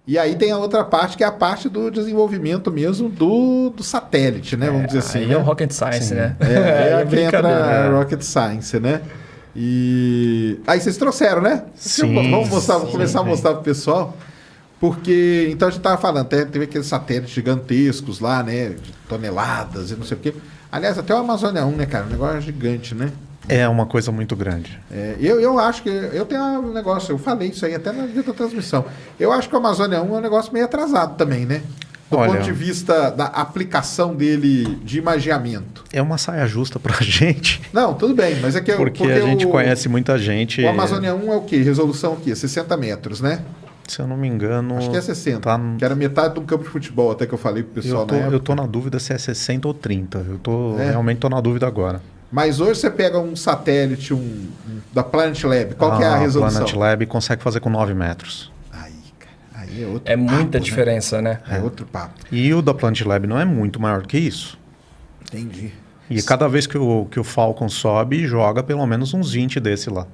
E aí tem a outra parte, que é a parte do desenvolvimento mesmo do satélite, né? Vamos dizer assim. Aí né? é o Rocket Science, né? É aqui entra a Rocket Science, né? E aí vocês trouxeram, né? Sim, Vamos mostrar, vou começar a mostrar pro pessoal. Porque, então a gente estava falando, teve aqueles satélites gigantescos lá, né? De toneladas e não sei o quê. Aliás, até o Amazônia 1, né, cara? Um negócio gigante, né? É uma coisa muito grande. Eu acho que... Eu tenho um negócio, eu falei isso aí até na vida da transmissão. Eu acho que o Amazônia 1 é um negócio meio atrasado também, né? Do ponto de vista da aplicação dele de imageamento. É uma saia justa pra gente. Não, tudo bem, mas é que... Porque a gente conhece muita gente. O Amazônia 1 é o quê? Resolução o quê? 60 metros, né? Se eu não me engano... Acho que é 60. Tá... Que era metade de um campo de futebol, até que eu falei pro pessoal na época. Eu tô na dúvida se é 60 ou 30. Realmente tô na dúvida agora. Mas hoje você pega um satélite da Planet Lab, qual que é a resolução? A Planet Lab consegue fazer com 9 metros. Aí, cara, aí é outro É muita papo, diferença, né? É outro papo. E o da Planet Lab não é muito maior que isso. Entendi. E cada vez que o Falcon sobe, joga pelo menos uns 20 desse lá.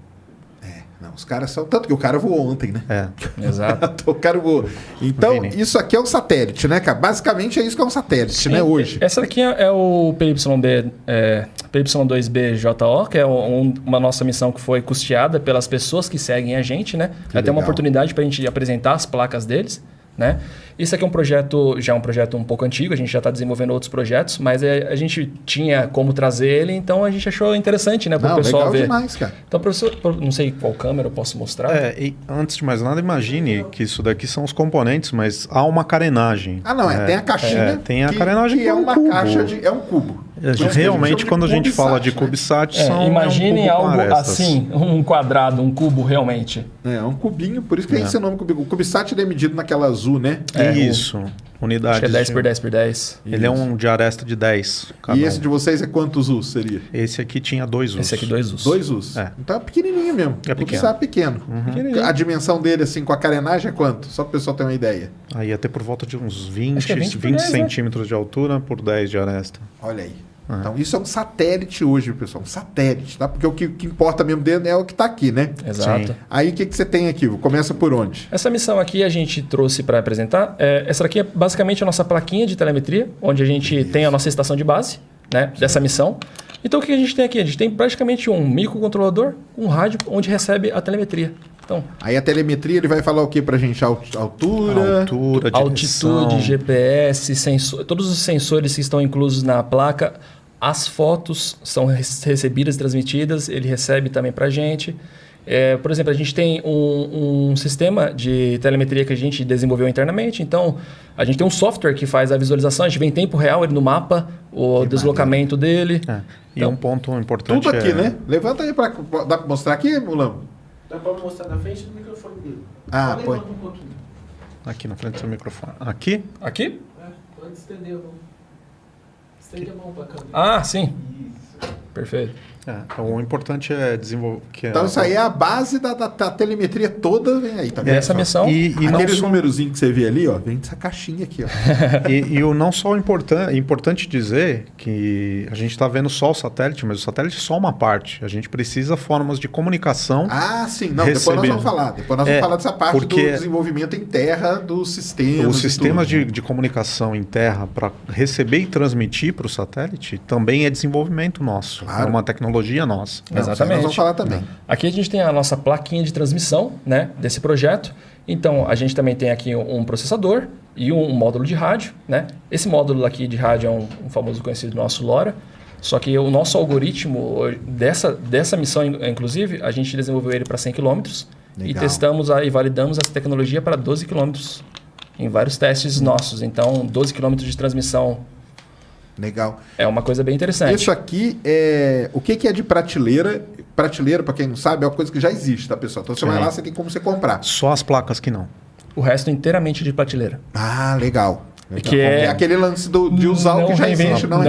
Não, os caras são... Tanto que o cara voou ontem, né? Exato. O cara voou. Então, isso aqui é um satélite, né, cara? Basicamente é isso que é um satélite, né, hoje. Essa daqui é o PY2BJO, que é uma nossa missão que foi custeada pelas pessoas que seguem a gente, né? Vai ter uma oportunidade para a gente apresentar as placas deles, né? Esse aqui é um projeto um pouco antigo, a gente já está desenvolvendo outros projetos, mas a gente tinha como trazer ele, então a gente achou interessante, né, para o pessoal ver. Demais, cara. Então, professor, não sei qual câmera eu posso mostrar. E antes de mais nada, imagine que isso daqui são os componentes, mas há uma carenagem. Tem a caixinha. Tem a carenagem que é uma cubo. caixa de... É um cubo. Realmente, quando a gente fala de CubeSat, imaginem um cubo algo assim, um quadrado, um cubo realmente. É um cubinho, por isso que tem esse nome. O CubeSat ele é medido naquela azul, né? Isso. Unidades. Acho que é 10 por 10 por 10. Ele é um de aresta de 10. E esse de vocês é quantos Us seria? Esse aqui tinha 2 Us. Esse aqui 2 Us. 2 Us. Então é pequenininho mesmo. É pequeno. CubeSat pequeno. A dimensão dele, assim, com a carenagem é quanto? Só para o pessoal ter uma ideia. Aí ia ter por volta de uns 20 10, centímetros de altura por 10 de aresta. Olha aí. Então, isso é um satélite hoje, pessoal. Um satélite, tá? Porque o que importa mesmo dele é o que está aqui, né? Exato. Sim. Aí, o que você tem aqui? Começa por onde? Essa missão aqui a gente trouxe para apresentar. Essa aqui é basicamente a nossa plaquinha de telemetria, onde a gente tem a nossa estação de base, né, dessa missão. Então, o que a gente tem aqui? A gente tem praticamente um microcontrolador, um rádio, onde recebe a telemetria. Então, aí a telemetria, ele vai falar o que pra gente? Altura, altitude, GPS, todos os sensores que estão inclusos na placa. As fotos são recebidas e transmitidas, ele recebe também pra gente. Por exemplo, a gente tem um sistema de telemetria que a gente desenvolveu internamente. Então, a gente tem um software que faz a visualização. A gente vê em tempo real ele no mapa, o deslocamento dele. E um ponto importante tudo aqui, né? Levanta aí, dá pra mostrar aqui, Mulambo? Dá pra mostrar na frente do microfone dele. Põe. Um pouquinho. Aqui na frente do seu microfone. Aqui? Aqui? Pode estender a mão. Estende a mão pra câmera. Sim. Isso. Perfeito. Então, o importante é desenvolver... Então, isso aí é a base da telemetria toda, vem aí, tá vendo? Essa missão... E aqueles númerozinhos que você vê ali, ó, vem dessa caixinha aqui, ó. e o não só importante dizer que a gente está vendo só o satélite, mas o satélite é só uma parte. A gente precisa formas de comunicação. Sim. Não, depois nós vamos falar. Depois nós vamos falar dessa parte do desenvolvimento em terra dos sistemas. Os sistemas de comunicação em terra para receber e transmitir para o satélite também é desenvolvimento nosso. Claro. É uma tecnologia nossa. Exatamente. Nós vamos falar também. Aqui a gente tem a nossa plaquinha de transmissão, né, desse projeto. Então, a gente também tem aqui um processador e um módulo de rádio, né? Esse módulo aqui de rádio é um famoso conhecido nosso LoRa. Só que o nosso algoritmo dessa missão, inclusive, a gente desenvolveu ele para 100 km e testamos e validamos essa tecnologia para 12 km em vários testes nossos. Então, 12 km de transmissão. Legal. É uma coisa bem interessante. Isso aqui é... O que é de prateleira? Prateleira, para quem não sabe, é uma coisa que já existe, tá, pessoal? Então, você vai lá, você tem como você comprar. Só as placas que não. O resto inteiramente de prateleira. Legal. Que é aquele lance de usar o que já existe, não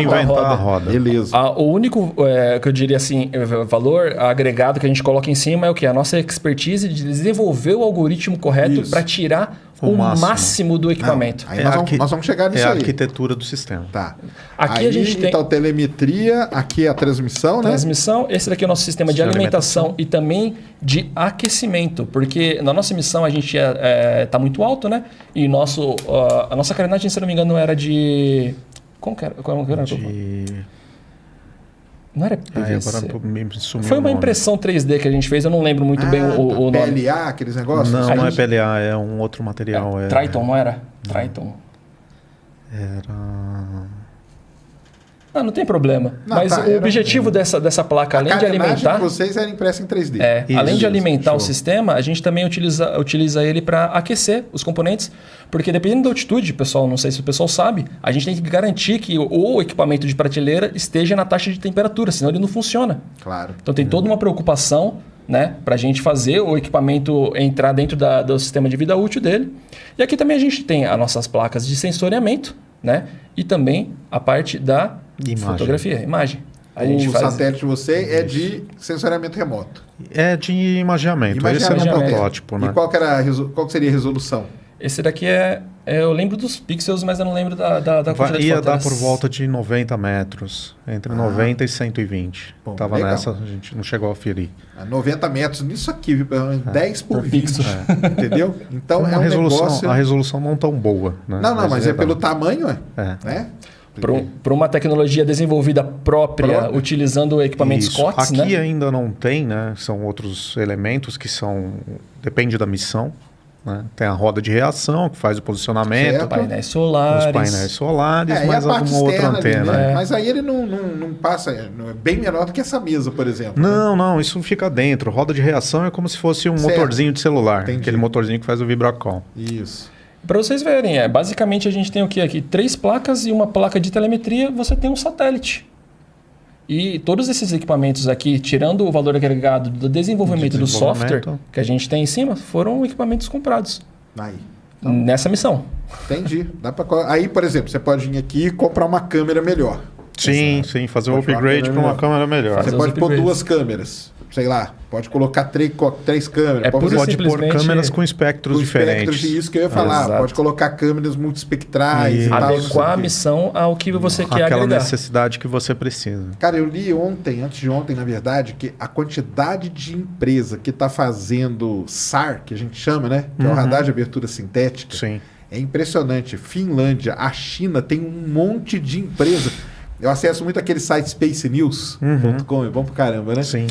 inventar a roda. Beleza. O único, que eu diria assim, valor agregado que a gente coloca em cima é o que? A nossa expertise de desenvolver o algoritmo correto para tirar o máximo do equipamento. Não, aí nós vamos chegar nisso aí. É a aí. arquitetura do sistema. Tá. Aqui aí, a gente tem então, telemetria, aqui a transmissão, né? transmissão. Esse daqui é o nosso sistema de alimentação e também de aquecimento, porque na nossa missão a gente está muito alto, né? E a nossa carenagem, se eu não me engano, era de... Como que era? Não era PVC. Agora me sumiu Foi o uma nome. impressão 3D que a gente fez, eu não lembro muito bem o nome. PLA, aqueles negócios? Não, A não gente- é PLA, é um outro material. Triton, não era? Triton. Era... Ah, não tem problema. Não, Mas tá, o objetivo dessa placa, além de carenagem alimentar... de vocês era impressa em 3D. Além de alimentar o show. sistema, a gente também utiliza ele para aquecer os componentes, porque dependendo da altitude, pessoal, não sei se o pessoal sabe, a gente tem que garantir que o equipamento de prateleira esteja na taxa de temperatura, senão ele não funciona. Claro. Então tem toda uma preocupação, né, para a gente fazer o equipamento entrar dentro do sistema de vida útil dele. E aqui também a gente tem as nossas placas de sensoriamento, né, e também a parte da fotografia, imagem. A gente O faz... satélite de você é de sensoriamento remoto. É de imaginamento. Esse é um Imaginamento. protótipo, né? E qual que seria a resolução? Esse daqui eu lembro dos pixels, mas eu não lembro da quantidade de Ia fotos. dar por volta de 90 metros, entre 90 e 120. Bom, Tava legal. nessa, a gente não chegou a ferir. 90 metros nisso aqui, viu? 10 por Por 20. pixel. Entendeu? Então é um resolução, negócio... a resolução não tão boa. Né? Não, mas é dá. pelo tamanho, É. né? Para uma tecnologia desenvolvida própria, utilizando equipamentos Isso. COTS, Aqui né? ainda não tem, né? São outros elementos que são... Depende da missão. Né? Tem a roda de reação, que faz o posicionamento. Certo. Painéis Os solares. painéis solares, E mais a parte alguma outra externa ali, antena. né? É. Mas aí ele não passa... É bem menor do que essa mesa, por exemplo. Não, isso fica dentro. Roda de reação é como se fosse um Certo. motorzinho de celular. Entendi. Aquele motorzinho que faz o vibracol. Isso. Para vocês verem, basicamente a gente tem o que aqui? 3 placas e uma placa de telemetria, você tem um satélite. E todos esses equipamentos aqui, tirando o valor agregado do desenvolvimento do software que a gente tem em cima, foram equipamentos comprados Aí. nessa missão. Entendi. Aí, por exemplo, você pode vir aqui e comprar uma câmera melhor. Sim, fazer o Pode upgrade para uma câmera melhor. Fazer Você os pode pôr upgrades. 2 câmeras. Sei lá, pode colocar 3 câmeras. É pode puro fazer Pode pôr simplesmente câmeras com espectros com espectros diferentes. de isso que eu ia falar. Exato. Pode colocar câmeras multiespectrais e tal. não sei Adequar o a quê. missão ao que você quer Aquela agregar. necessidade que você precisa. Cara, eu li antes de ontem, na verdade, que a quantidade de empresa que está fazendo SAR, que a gente chama, né? Que é o radar de abertura sintética. Sim. É impressionante. Finlândia, a China tem um monte de empresa. Eu acesso muito aquele site spacenews.com, é bom pra caramba, né? Sim.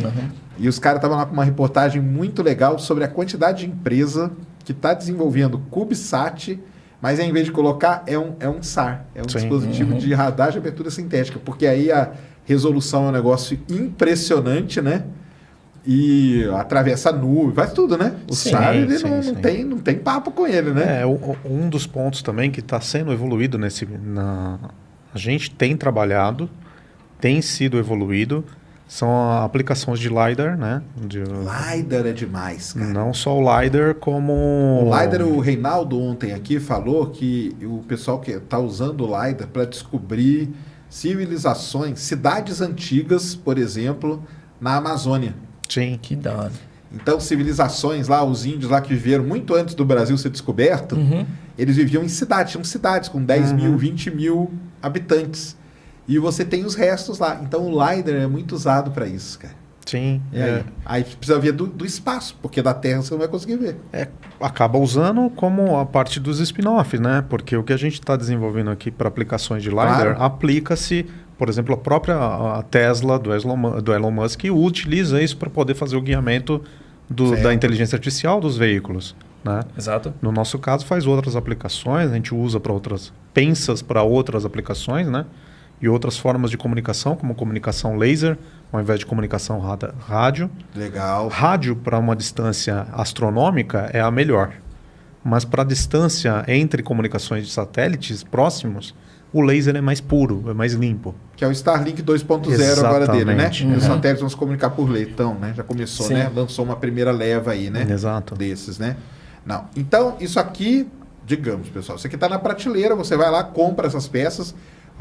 E os caras estavam lá com uma reportagem muito legal sobre a quantidade de empresa que está desenvolvendo CubeSat, mas em vez de colocar, é um SAR. É um Sim. dispositivo de radar de abertura sintética, porque aí a resolução é um negócio impressionante, né? E atravessa a nuvem, faz tudo, né? O Sim, SAR, ele sim, não sim. não tem papo com ele, né? Um dos pontos também que está sendo evoluído a gente tem trabalhado, tem sido evoluído, são aplicações de LiDAR, né? LiDAR é demais, cara. Não só o LiDAR, como... O LiDAR, o Reinaldo ontem aqui falou que o pessoal que está usando o LiDAR para descobrir civilizações, cidades antigas, por exemplo, na Amazônia. Sim. Que da hora. Então, civilizações lá, os índios lá que viveram muito antes do Brasil ser descoberto, eles viviam em cidades, tinham cidades com 10 mil, 20 mil habitantes. E você tem os restos lá. Então, o LiDAR é muito usado para isso, cara. Sim. Aí precisa ver do espaço, porque da Terra você não vai conseguir ver. Acaba usando como a parte dos spin-offs, né? Porque o que a gente está desenvolvendo aqui para aplicações de LiDAR aplica-se, por exemplo, a própria Tesla do Elon Musk utiliza isso para poder fazer o guiamento da inteligência artificial dos veículos, né? Exato. No nosso caso, faz outras aplicações, a gente usa pensa para outras aplicações, né? E outras formas de comunicação, como comunicação laser, ao invés de comunicação rádio. Legal. Rádio, para uma distância astronômica, é a melhor. Mas para a distância entre comunicações de satélites próximos, o laser é mais puro, é mais limpo. Que é o Starlink 2.0 agora dele, né? Exatamente. Os satélites vão se comunicar por leitão, né? Já começou, Sim. né? Lançou uma primeira leva aí, né? Exato. Desses, né? Não. Então, isso aqui, digamos, pessoal, isso aqui está na prateleira, você vai lá, compra essas peças,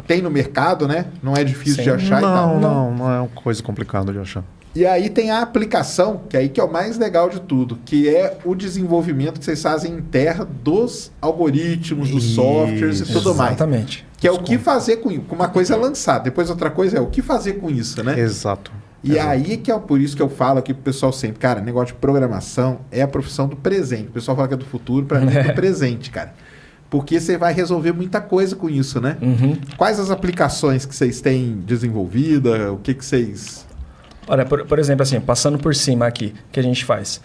Tem no mercado, né? Não é difícil Sim. de achar e tal. Não é uma coisa complicada de achar. E aí tem a aplicação, que aí que é o mais legal de tudo, que é o desenvolvimento que vocês fazem em terra dos algoritmos, dos softwares e tudo mais. Exatamente. Que é o que fazer com uma coisa é lançar, depois outra coisa é o que fazer com isso, né? Exato. E aí que é por isso que eu falo aqui pro pessoal sempre, cara, negócio de programação é a profissão do presente. O pessoal fala que é do futuro, para mim é do presente, cara. Porque você vai resolver muita coisa com isso, né? Uhum. Quais as aplicações que vocês têm desenvolvida? O que vocês... Olha, por exemplo, assim, passando por cima aqui, que a gente faz.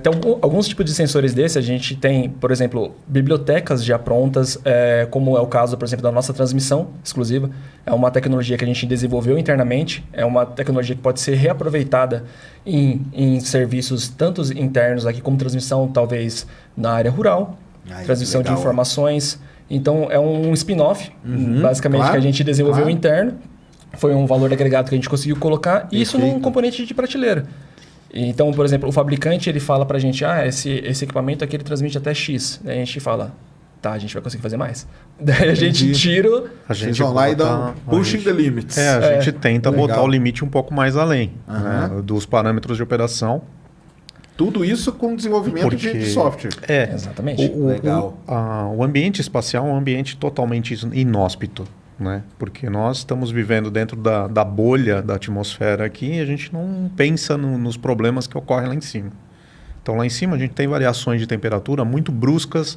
Tem alguns tipos de sensores desses. A gente tem, por exemplo, bibliotecas já prontas, como é o caso, por exemplo, da nossa transmissão exclusiva. É uma tecnologia que a gente desenvolveu internamente. É uma tecnologia que pode ser reaproveitada em serviços tanto internos aqui, como transmissão, talvez, na área rural. Transmissão legal, de informações. Então, é um spin-off, basicamente, claro, que a gente desenvolveu claro. interno. Foi um valor agregado que a gente conseguiu colocar, e isso num componente de prateleira. Então, por exemplo, o fabricante ele fala pra gente, esse equipamento aqui ele transmite até X. Daí a gente fala, tá, a gente vai conseguir fazer mais. Daí a gente tira... A Vocês vão lá e dão pushing the limits. A gente tenta legal. botar o limite um pouco mais além né, dos parâmetros de operação. Tudo isso com desenvolvimento de software. Exatamente. Legal. O ambiente espacial é um ambiente totalmente inóspito. Né? Porque nós estamos vivendo dentro da bolha da atmosfera aqui e a gente não pensa nos problemas que ocorrem lá em cima. Então lá em cima a gente tem variações de temperatura muito bruscas,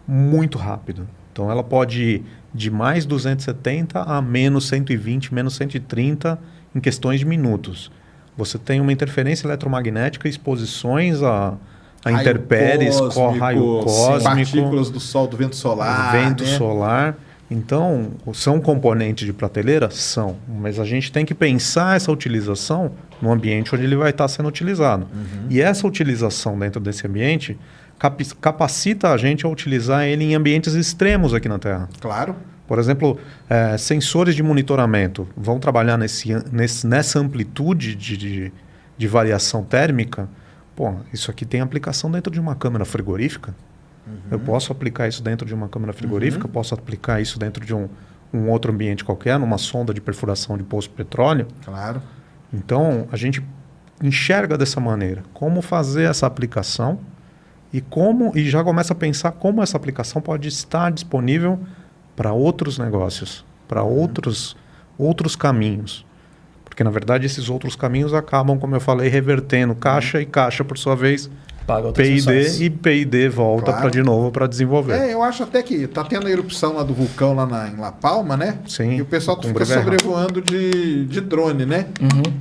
muito rápido. Então ela pode ir de mais 270 a menos 120, menos 130 em questões de minutos. Você tem uma interferência eletromagnética, exposições a intempéries, raio cósmico, partículas do sol, do vento solar. Vento solar. Então, são componentes de prateleira? São. Mas a gente tem que pensar essa utilização no ambiente onde ele vai estar sendo utilizado. E essa utilização dentro desse ambiente capacita a gente a utilizar ele em ambientes extremos aqui na Terra. Claro. Por exemplo, sensores de monitoramento vão trabalhar nessa amplitude de variação térmica. Pô, isso aqui tem aplicação dentro de uma câmara frigorífica. Eu posso aplicar isso dentro de uma câmara frigorífica, posso aplicar isso dentro de um outro ambiente qualquer, numa sonda de perfuração de poço de petróleo. Claro. Então, a gente enxerga dessa maneira como fazer essa aplicação e já começa a pensar como essa aplicação pode estar disponível para outros negócios, para outros caminhos. Porque, na verdade, esses outros caminhos acabam, como eu falei, revertendo caixa e caixa, por sua vez, paga outras P&D pessoas. e P&D volta Claro. de novo para desenvolver. Eu acho até que tá tendo a erupção lá do vulcão lá em La Palma, né? Sim, E o pessoal com fica breve sobrevoando de drone, né?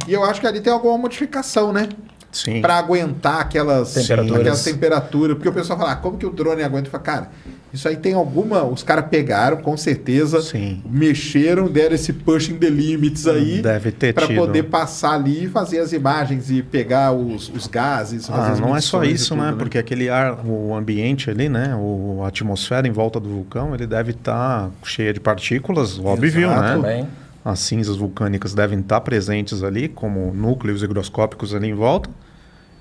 E eu acho que ali tem alguma modificação, né? Sim. Para aguentar aquelas Temperaturas. temperaturas. Porque o pessoal fala, como que o drone aguenta? Eu falo, cara, isso aí tem alguma... Os caras pegaram, com certeza, Sim. mexeram, deram esse pushing the limits aí. Deve ter para tido. poder passar ali e fazer as imagens e pegar os gases. fazer as Não é só medições e isso, tudo, né? Porque aquele ar, o ambiente ali, né? A atmosfera em volta do vulcão, ele deve estar cheia de partículas, óbvio, Exato. né? Também. As cinzas vulcânicas devem estar presentes ali, como núcleos higroscópicos ali em volta.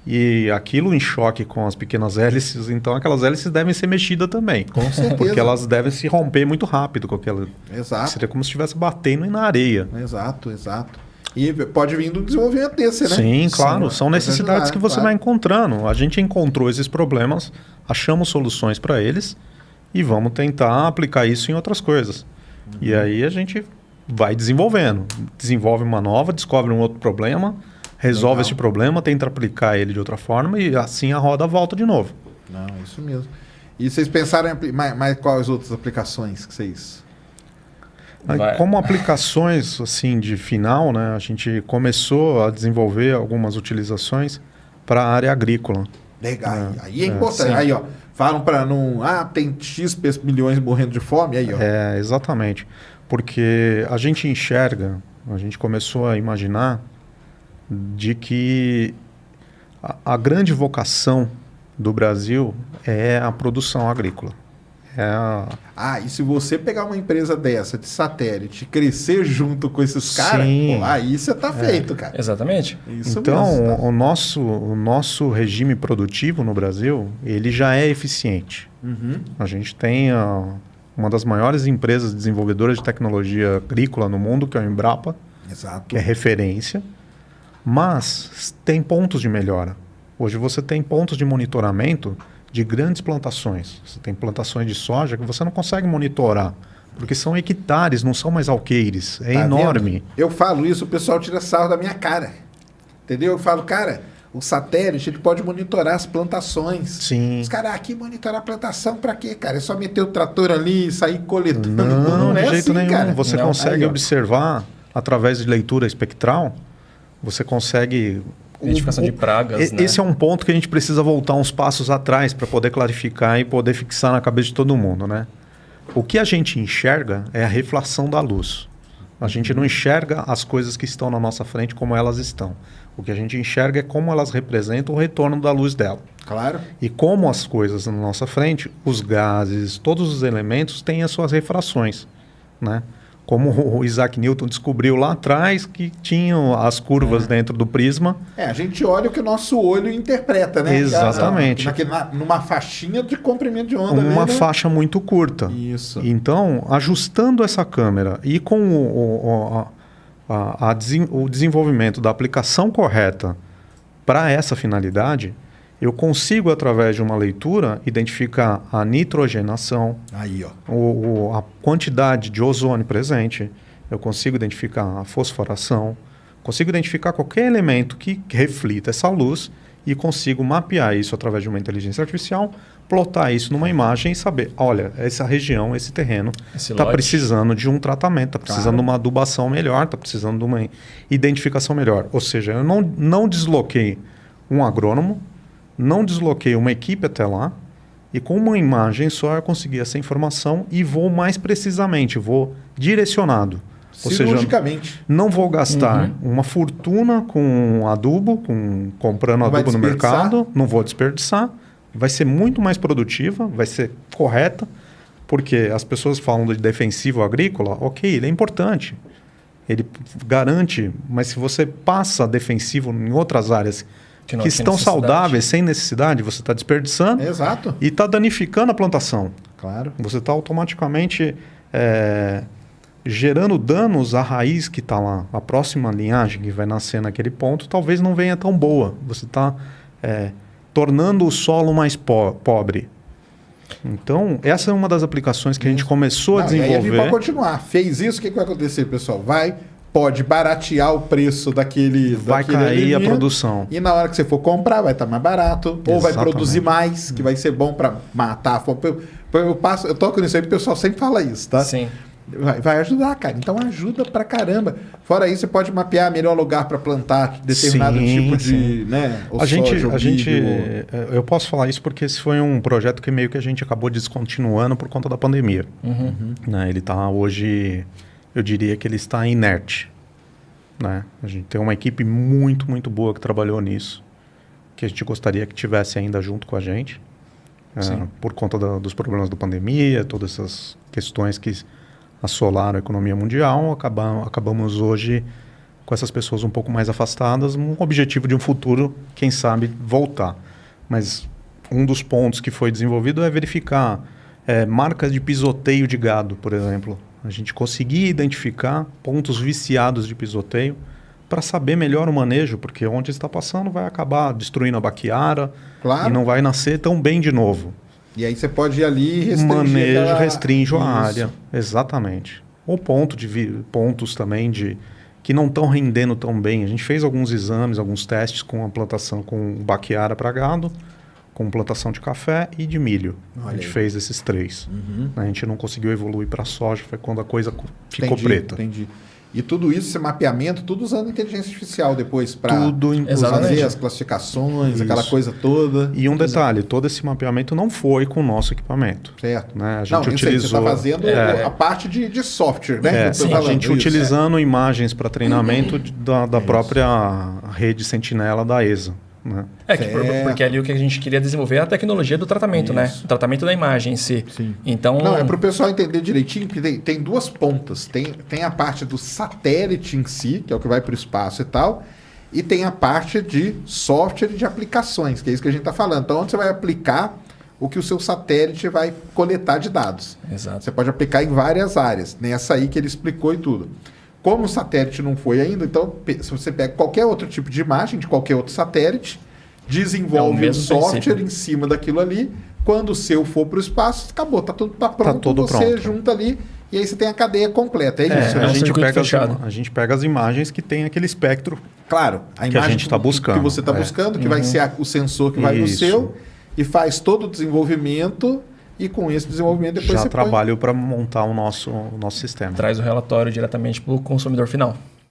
E aquilo em choque com as pequenas hélices, então aquelas hélices devem ser mexidas também. Com certeza. Porque elas devem se romper muito rápido com aquela. Exato. Seria como se estivesse batendo na areia. Exato. E pode vir do desenvolvimento desse, né? Sim, claro. São pode necessidades ajudar, que você claro. vai encontrando. A gente encontrou esses problemas, achamos soluções para eles e vamos tentar aplicar isso em outras coisas. E aí a gente vai desenvolvendo. Desenvolve uma nova, descobre um outro problema, resolve Legal. esse problema, tenta aplicar ele de outra forma e assim a roda volta de novo. Não, isso mesmo. E vocês pensaram em mais quais outras aplicações que vocês... Aí, como aplicações assim de final, né, a gente começou a desenvolver algumas utilizações para a área agrícola. Legal. Aí é importante. sim. Aí, ó, falam para não... tem X milhões morrendo de fome, aí, ó. Exatamente. Porque a gente enxerga, a gente começou a imaginar de que a grande vocação do Brasil é a produção agrícola. E se você pegar uma empresa dessa, de satélite, e crescer junto com esses caras, Sim. aí você tá feito, cara. Exatamente. Isso Então, mesmo. Tá? o nosso regime produtivo no Brasil, ele já é eficiente. Uhum. A gente tem uma das maiores empresas desenvolvedoras de tecnologia agrícola no mundo, que é o Embrapa, Exato. que é referência, mas tem pontos de melhora. Hoje você tem pontos de monitoramento de grandes plantações. Você tem plantações de soja que você não consegue monitorar, porque são hectares, não são mais alqueires. É Tá enorme. vendo? Eu falo isso, o pessoal tira sarro da minha cara. Entendeu? Eu falo, cara, o satélite ele pode monitorar as plantações. Sim. Os caras aqui monitorar a plantação pra quê, cara? É só meter o trator ali e sair coletando. Não, é de jeito assim, nenhum. cara. Você Não. consegue Aí, ó. observar, através de leitura espectral, você consegue... Identificação de pragas, né? Esse é um ponto que a gente precisa voltar uns passos atrás para poder clarificar e poder fixar na cabeça de todo mundo, né? O que a gente enxerga é a reflação da luz. A gente não enxerga as coisas que estão na nossa frente como elas estão. O que a gente enxerga é como elas representam o retorno da luz dela. Claro. E como as coisas na nossa frente, os gases, todos os elementos têm as suas refrações, né? Como o Isaac Newton descobriu lá atrás que tinham as curvas dentro do prisma. A gente olha o que o nosso olho interpreta, né? Exatamente. Numa faixinha de comprimento de onda. Uma ali, né? faixa muito curta. Isso. Então, ajustando essa câmera e com o desenvolvimento da aplicação correta para essa finalidade, eu consigo, através de uma leitura, identificar a nitrogenação, Aí, ó. a quantidade de ozônio presente, eu consigo identificar a fosforação, consigo identificar qualquer elemento que reflita essa luz e consigo mapear isso através de uma inteligência artificial, plotar isso numa imagem e saber, olha, essa região, esse terreno está precisando de um tratamento, está precisando de uma adubação melhor, está precisando de uma identificação melhor. Ou seja, eu não desloquei um agrônomo, não desloquei uma equipe até lá e com uma imagem só eu consegui essa informação e vou mais precisamente, vou direcionado. Ou seja, não vou gastar uma fortuna com adubo, comprando adubo no mercado, não vou desperdiçar, vai ser muito mais produtiva, vai ser correta, porque as pessoas falam de defensivo agrícola, ok, ele é importante, ele garante, mas se você passa defensivo em outras áreas que estão saudáveis, sem necessidade, você está desperdiçando. Exato. E está danificando a plantação. Claro. Você está automaticamente gerando danos à raiz que está lá. A próxima linhagem que vai nascer naquele ponto talvez não venha tão boa. Você está tornando o solo mais pobre. Então, essa é uma das aplicações que a gente começou a desenvolver. E aí a gente pode continuar. Fez isso, o que vai acontecer, pessoal? Pode baratear o preço daquele. Vai cair a produção. E na hora que você for comprar, vai estar mais barato. Ou vai produzir mais, que vai ser bom para matar a fome. Eu toco nisso aí, porque o pessoal sempre fala isso, tá? Sim. Vai ajudar, cara. Então ajuda pra caramba. Fora isso, você pode mapear melhor lugar para plantar determinado tipo de. Né, eu posso falar isso porque esse foi um projeto que meio que a gente acabou descontinuando por conta da pandemia. Né, ele está hoje. Eu diria que ele está inerte. Né? A gente tem uma equipe muito, muito boa que trabalhou nisso, que a gente gostaria que tivesse ainda junto com a gente, por conta dos problemas da pandemia, todas essas questões que assolaram a economia mundial, acabamos hoje com essas pessoas um pouco mais afastadas, um objetivo de um futuro, quem sabe, voltar. Mas um dos pontos que foi desenvolvido é verificar marcas de pisoteio de gado, por exemplo. A gente conseguir identificar pontos viciados de pisoteio para saber melhor o manejo, porque onde está passando vai acabar destruindo a baquiara e não vai nascer tão bem de novo. E aí você pode ir ali e restringe a área. Exatamente. Ou pontos também que não estão rendendo tão bem. A gente fez alguns exames, alguns testes com a plantação com baquiara para gado, com plantação de café e de milho. A gente fez esses 3. A gente não conseguiu evoluir para soja, foi quando a coisa ficou preta. Entendi. E tudo isso, esse mapeamento, tudo usando inteligência artificial depois para fazer as classificações, aquela coisa toda. E um detalhe, todo esse mapeamento não foi com o nosso equipamento. Certo. Né? A gente utilizou... Você está fazendo a parte de software, né? A gente utilizando imagens para treinamento da própria rede Sentinela da ESA. Né? Porque ali o que a gente queria desenvolver é a tecnologia do tratamento, né? O tratamento da imagem em si. Sim. Então, não, é para o pessoal entender direitinho que tem duas pontas. Tem a parte do satélite em si, que é o que vai para o espaço e tal, e tem a parte de software e de aplicações, que é isso que a gente está falando. Então, onde você vai aplicar o que o seu satélite vai coletar de dados. Exato. Você pode aplicar em várias áreas, nessa aí que ele explicou e tudo. Como o satélite não foi ainda, então se você pega qualquer outro tipo de imagem, de qualquer outro satélite, desenvolve um mesmo software princípio. em cima daquilo ali, quando o seu for para o espaço, acabou, tá pronto, tudo você pronto. junta ali e aí você tem a cadeia completa. É isso, é né? um circuito fechado. A gente pega as imagens que tem aquele espectro. Claro, a Que a imagem gente tá buscando, que você está é. buscando, que vai ser o sensor que vai no Isso. seu, e faz todo o desenvolvimento, e com esse desenvolvimento depois Já você põe... trabalho para montar o nosso sistema. Traz o relatório diretamente para o consumidor final.